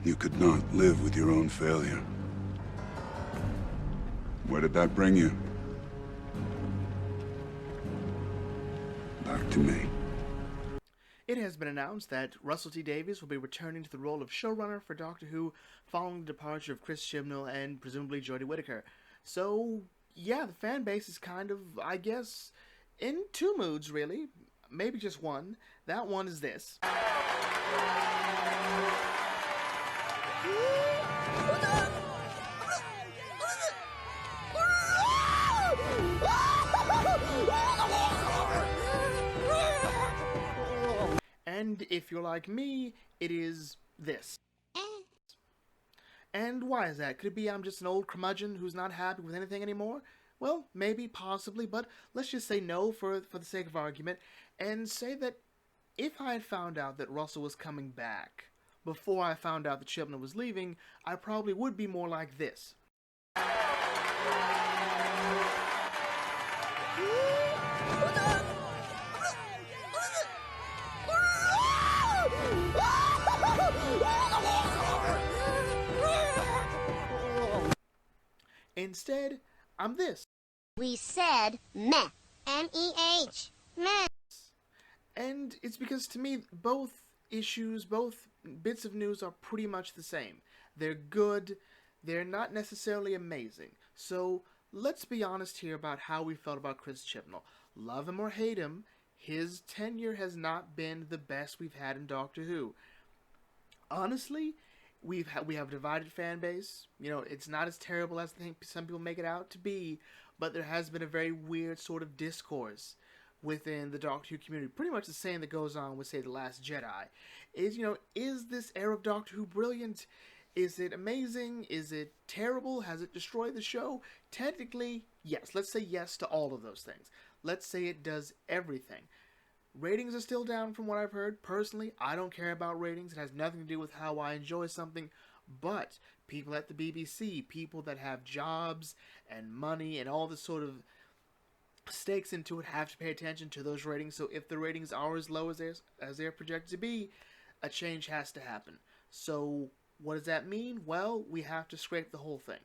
You could not live with your own failure. Where did that bring you? Back to me. It has been announced that Russell T Davies will be returning to the role of showrunner for Doctor Who following the departure of Chris Chibnall and presumably Jodie Whittaker. So, yeah, the fan base is kind of, I guess, in two moods, really. Maybe just one. That one is this. And if you're like me, it is this. And why is that? Could it be I'm just an old curmudgeon who's not happy with anything anymore? Well, maybe, possibly, but let's just say no for the sake of argument, and say that if I had found out that Russell was coming back before I found out that Chibnall was leaving, I probably would be more like this. Instead, I'm this. We said meh. M-E-H. Meh. And it's because, to me, both issues, both bits of news are pretty much the same. They're good, they're not necessarily amazing. So, let's be honest here about how we felt about Chris Chibnall. Love him or hate him, his tenure has not been the best we've had in Doctor Who. Honestly, we have a divided fan base. You know, it's not as terrible as I think some people make it out to be, but there has been a very weird sort of discourse within the Doctor Who community. Pretty much the same that goes on with, say, The Last Jedi. Is this era of Doctor Who brilliant? Is it amazing? Is it terrible? Has it destroyed the show? Technically, yes. Let's say yes to all of those things. Let's say it does everything. Ratings are still down from what I've heard. Personally, I don't care about ratings. It has nothing to do with how I enjoy something. But people at the BBC, people that have jobs and money and all this sort of stakes into it, have to pay attention to those ratings. So if the ratings are as low as they're projected to be, a change has to happen. So what does that mean? Well, we have to scrape the whole thing.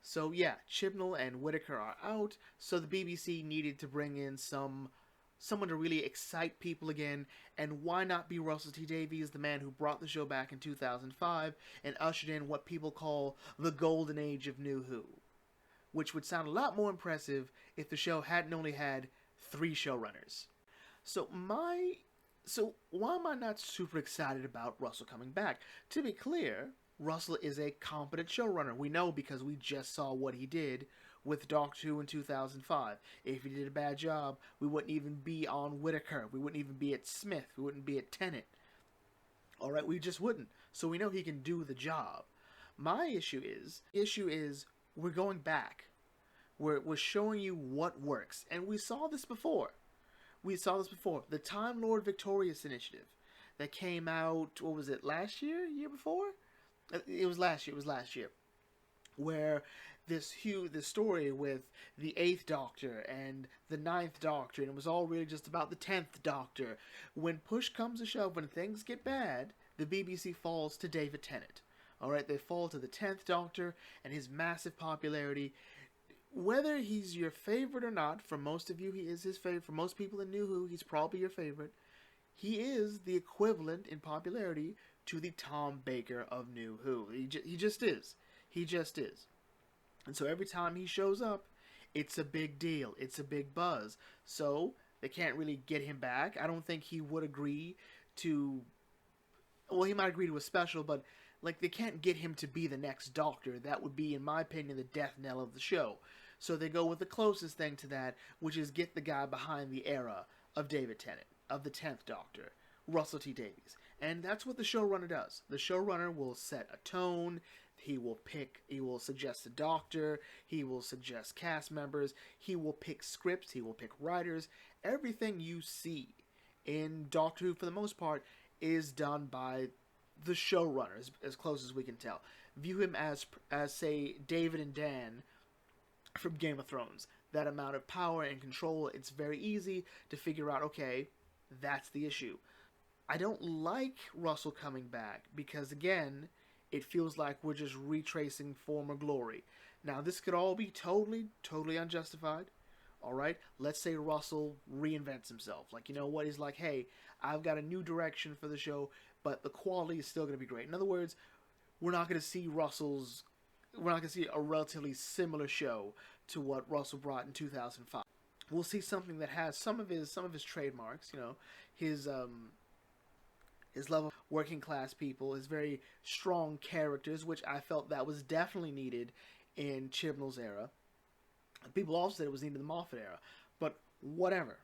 So yeah, Chibnall and Whittaker are out, so the BBC needed to bring in someone to really excite people again, and why not be Russell T Davies, the man who brought the show back in 2005 and ushered in what people call the golden age of New Who, which would sound a lot more impressive if the show hadn't only had 3 showrunners. So why am I not super excited about Russell coming back? To be clear, Russell is a competent showrunner. We know because we just saw what he did with Doctor Who in 2005. If he did a bad job, we wouldn't even be on Whittaker. We wouldn't even be at Smith. We wouldn't be at Tennant. Alright, we just wouldn't. So we know he can do the job. My issue is we're going back. We're showing you what works. And we saw this before. The Time Lord Victorious Initiative that came out, what was it, last year? Year before? It was last year. Where this story with the 8th Doctor and the 9th Doctor, and it was all really just about the 10th Doctor. When push comes to shove, when things get bad, the BBC falls to David Tennant. Alright, they fall to the 10th Doctor and his massive popularity. Whether he's your favorite or not, for most of you he is his favorite. For most people in New Who, he's probably your favorite. He is the equivalent in popularity to the Tom Baker of New Who. He just is. He just is. And so every time he shows up, it's a big deal. It's a big buzz. So they can't really get him back. I don't think he would agree to... Well, he might agree to a special, but they can't get him to be the next Doctor. That would be, in my opinion, the death knell of the show. So they go with the closest thing to that, which is get the guy behind the era of David Tennant, of the 10th Doctor, Russell T Davies. And that's what the showrunner does. The showrunner will set a tone. He will suggest a doctor. He will suggest cast members. He will pick scripts. He will pick writers. Everything you see in Doctor Who, for the most part, is done by the showrunner, as close as we can tell. View him as say, David and Dan from Game of Thrones. That amount of power and control, it's very easy to figure out, okay, that's the issue. I don't like Russell coming back because, again, it feels like we're just retracing former glory. Now, this could all be totally unjustified. All right, let's say Russell reinvents himself. Like, you know what? He's like, hey, I've got a new direction for the show, but the quality is still going to be great. In other words, we're not going to see a relatively similar show to what Russell brought in 2005. We'll see something that has some of his trademarks. You know, his level of working class people, his very strong characters, which I felt that was definitely needed in Chibnall's era. People also said it was needed in the Moffat era, but whatever.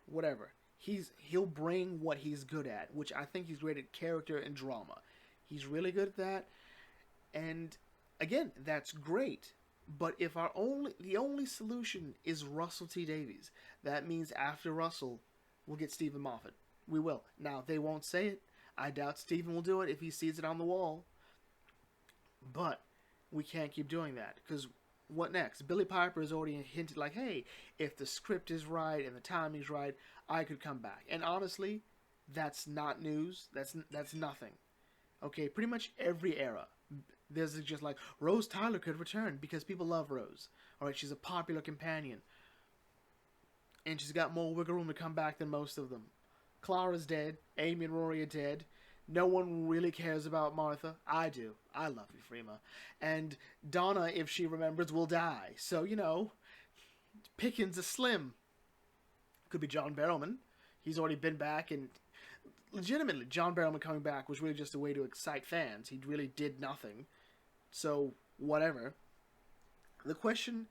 He'll bring what he's good at, which I think he's great at character and drama. He's really good at that, and again, that's great. But if the only solution is Russell T Davies, that means after Russell, we'll get Stephen Moffat. We will. Now, they won't say it. I doubt Stephen will do it if he sees it on the wall. But we can't keep doing that, because what next? Billy Piper has already hinted like, hey, if the script is right and the timing's right, I could come back. And honestly, that's not news. That's nothing. Okay, pretty much every era, there's just like, Rose Tyler could return because people love Rose. Alright, she's a popular companion. And she's got more wiggle room to come back than most of them. Clara's dead. Amy and Rory are dead. No one really cares about Martha. I do. I love you, Freema. And Donna, if she remembers, will die. So, you know, pickings are slim. Could be John Barrowman. He's already been back, and legitimately, John Barrowman coming back was really just a way to excite fans. He really did nothing. So, whatever. The question...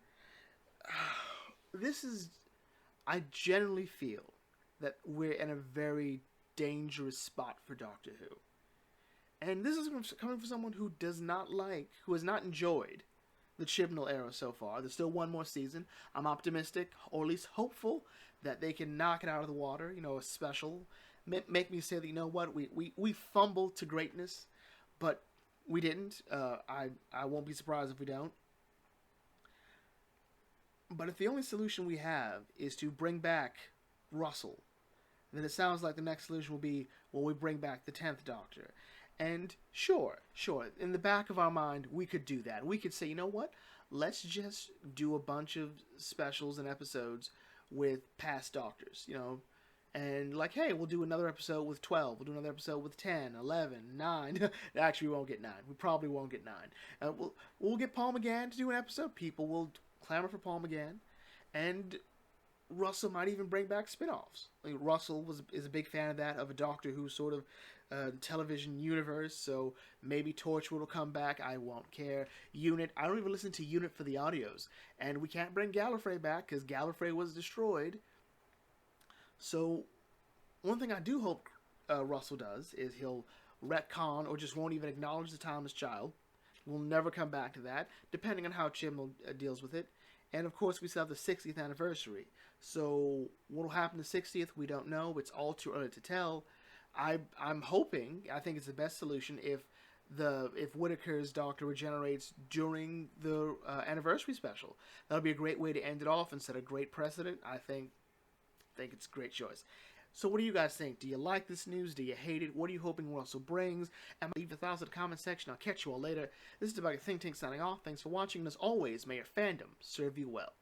I generally feel that we're in a very dangerous spot for Doctor Who. And this is coming from someone who has not enjoyed the Chibnall era so far. There's still one more season. I'm optimistic, or at least hopeful, that they can knock it out of the water, you know, a special. Make me say that, you know what, we fumbled to greatness, but we didn't. I won't be surprised if we don't. But if the only solution we have is to bring back Russell, then it sounds like the next solution will be, well, we bring back the 10th Doctor. And sure, in the back of our mind, we could do that. We could say, you know what, let's just do a bunch of specials and episodes with past Doctors, you know, and like, hey, we'll do another episode with 12, we'll do another episode with 10, 11, 9. Actually, we won't get 9. We probably won't get 9. We'll get Paul McGann to do an episode. People will clamor for Paul McGann, and Russell might even bring back spin-offs. Like, Russell is a big fan of that, of a Doctor Who sort of television universe, so maybe Torchwood will come back. I won't care. Unit, I don't even listen to Unit for the audios, and we can't bring Gallifrey back because Gallifrey was destroyed. So one thing I do hope Russell does is he'll retcon or just won't even acknowledge the Timeless Child. We'll never come back to that, depending on how Chibnall deals with it. And of course, we still have the 60th anniversary. So what will happen to 60th? We don't know. It's all too early to tell. I'm hoping, I think it's the best solution if Whittaker's Doctor regenerates during the anniversary special. That'll be a great way to end it off and set a great precedent. I think it's a great choice. So what do you guys think? Do you like this news? Do you hate it? What are you hoping Russell brings? And leave your thoughts in the comment section. I'll catch you all later. This is Debugger Think Tank signing off. Thanks for watching, and as always, may your fandom serve you well.